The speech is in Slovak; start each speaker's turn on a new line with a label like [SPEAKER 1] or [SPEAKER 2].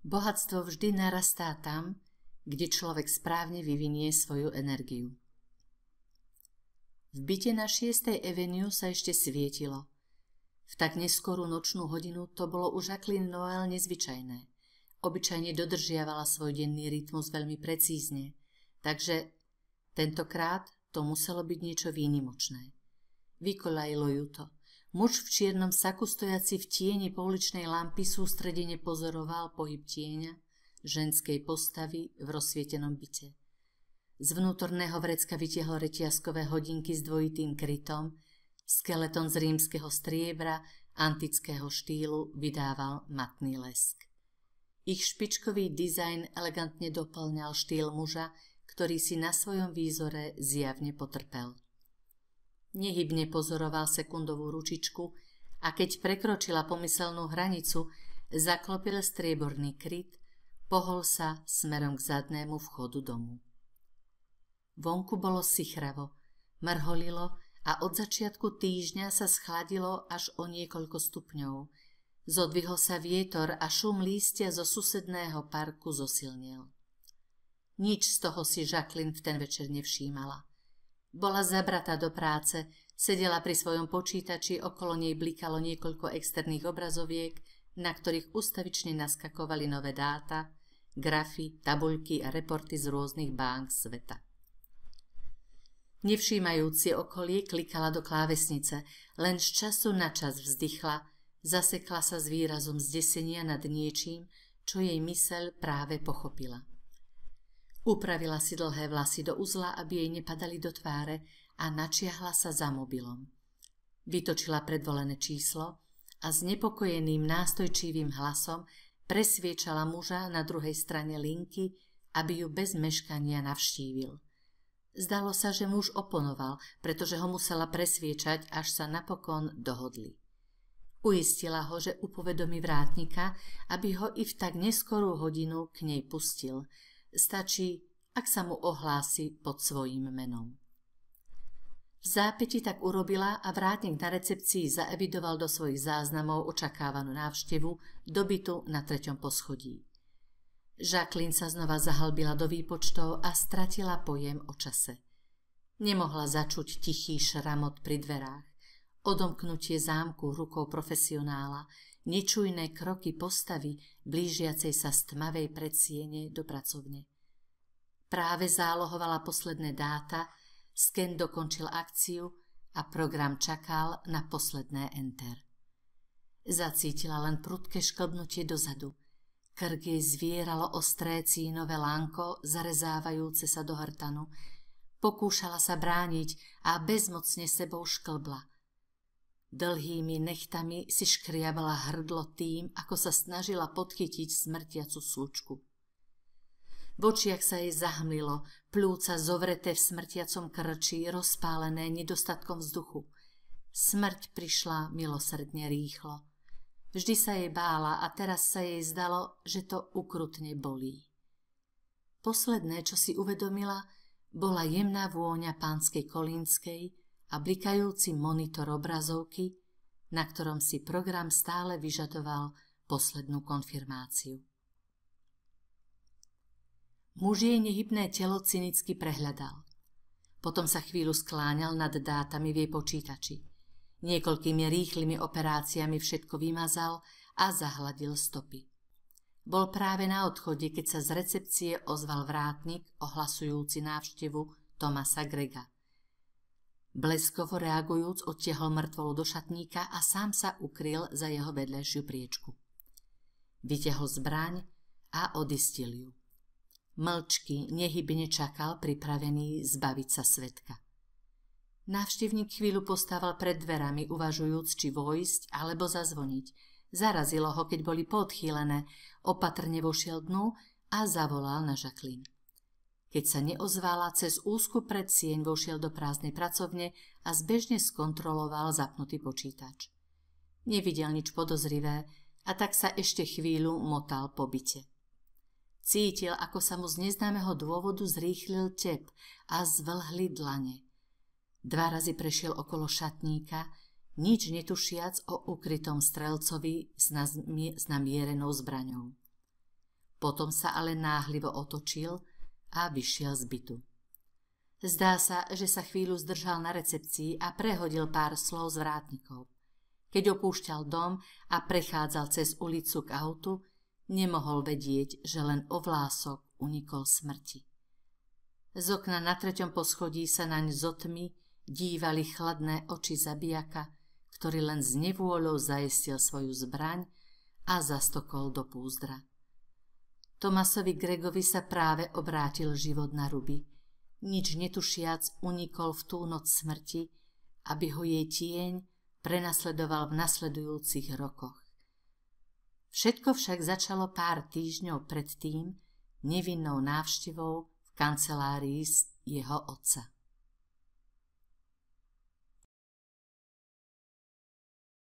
[SPEAKER 1] Bohatstvo vždy narastá tam, kde človek správne vyvinie svoju energiu. V byte na 6. Avenue sa ešte svietilo. V tak neskorú nočnú hodinu to bolo u Jacqueline Noel nezvyčajné. Obyčajne dodržiavala svoj denný rytmus veľmi precízne, takže tentokrát to muselo byť niečo výnimočné. Vykolajilo ju to. Muž v čiernom saku stojaci v tieni pouličnej lampy sústredene pozoroval pohyb tieňa ženskej postavy v rozsvietenom byte. Z vnútorného vrecka vytiahol reťazkové hodinky s dvojitým krytom, skeleton z rímskeho striebra antického štýlu vydával matný lesk. Ich špičkový dizajn elegantne doplňal štýl muža, ktorý si na svojom výzore zjavne potrpel. Nehybne pozoroval sekundovú ručičku a keď prekročila pomyselnú hranicu, zaklopil strieborný kryt, pohol sa smerom k zadnému vchodu domu. Vonku bolo sichravo, mrholilo a od začiatku týždňa sa schladilo až o niekoľko stupňov. Zodvihol sa vietor a šum lístia zo susedného parku zosilnil. Nič z toho si Jacqueline v ten večer nevšímala. Bola zabratá do práce, sedela pri svojom počítači, okolo nej blikalo niekoľko externých obrazoviek, na ktorých ustavične naskakovali nové dáta, grafy, tabuľky a reporty z rôznych bank sveta. Nevšímajúci okolie klikala do klávesnice, len z času na čas vzdychla, zasekla sa s výrazom zdesenia nad niečím, čo jej myseľ práve pochopila. Upravila si dlhé vlasy do uzla, aby jej nepadali do tváre a načiahla sa za mobilom. Vytočila predvolené číslo a s nepokojeným nástojčivým hlasom presviečala muža na druhej strane linky, aby ju bez meškania navštívil. Zdalo sa, že muž oponoval, pretože ho musela presviečať, až sa napokon dohodli. Uistila ho, že upovedomí vrátnika, aby ho i v tak neskorú hodinu k nej pustil. Stačí, ak sa mu ohlási pod svojím menom. V zápäti tak urobila a vrátnik na recepcii zaevidoval do svojich záznamov očakávanú návštevu do bytu na 3. poschodí. Jacqueline sa znova zahlbila do výpočtov a stratila pojem o čase. Nemohla začuť tichý šramot pri dverách, odomknutie zámku rukou profesionála, nečujné kroky postavy blížiacej sa z tmavej predsiene do pracovne. Práve zálohovala posledné dáta, sken dokončil akciu a program čakal na posledné enter. Zacítila len prudké šklbnutie dozadu. Krk jej zvieralo ostré cínové lánko, zarezávajúce sa do hrtanu. Pokúšala sa brániť a bezmocne sebou šklbla. Dlhými nechtami si škriabala hrdlo tým, ako sa snažila podchytiť smrtiacu slučku. V očiach sa jej zahmlilo, pľúca zovreté v smrtiacom krči, rozpálené nedostatkom vzduchu. Smrť prišla milosrdne rýchlo. Vždy sa jej bála a teraz sa jej zdalo, že to ukrutne bolí. Posledné, čo si uvedomila, bola jemná vôňa pánskej Kolínskej a blikajúci monitor obrazovky, na ktorom si program stále vyžadoval poslednú konfirmáciu. Muž jej nehybné telo cynicky prehľadal. Potom sa chvíľu skláňal nad dátami v jej počítači. Niekoľkými rýchlymi operáciami všetko vymazal a zahladil stopy. Bol práve na odchode, keď sa z recepcie ozval vrátnik ohlasujúci návštevu Thomasa Grega. Bleskovo reagujúc odtiahol mŕtvolu do šatníka a sám sa ukryl za jeho vedľajšiu priečku. Vytiahol zbraň a odistil ju. Mlčky nehybne čakal, pripravený zbaviť sa svedka. Návštevník chvíľu postával pred dverami, uvažujúc, či vojsť alebo zazvoniť. Zarazilo ho, keď boli podchýlené, opatrne vošiel dnu a zavolal na Jacqueline. Keď sa neozvala, cez úzku predsieň vošiel do prázdnej pracovne a zbežne skontroloval zapnutý počítač. Nevidel nič podozrivé a tak sa ešte chvíľu motal po byte. Cítil, ako sa mu z neznámeho dôvodu zrýchlil tep a zvlhli dlane. 2 razy prešiel okolo šatníka, nič netušiac o ukrytom strelcovi s namierenou zbraňou. Potom sa ale náhlivo otočil a vyšiel z bytu. Zdá sa, že sa chvíľu zdržal na recepcii a prehodil pár slov s vrátnikou. Keď opúšťal dom a prechádzal cez ulicu k autu, nemohol vedieť, že len o vlások unikol smrti. Z okna na 3. poschodí sa naň zo tmy dívali chladné oči zabijaka, ktorý len z nevôľou zajestil svoju zbraň a zastokol do púzdra. Tomasovi Gregovi sa práve obrátil život na ruby. Nič netušiac unikol v tú noc smrti, aby ho jej tieň prenasledoval v nasledujúcich rokoch. Všetko však začalo pár týždňov predtým nevinnou návštevou v kancelárii jeho otca.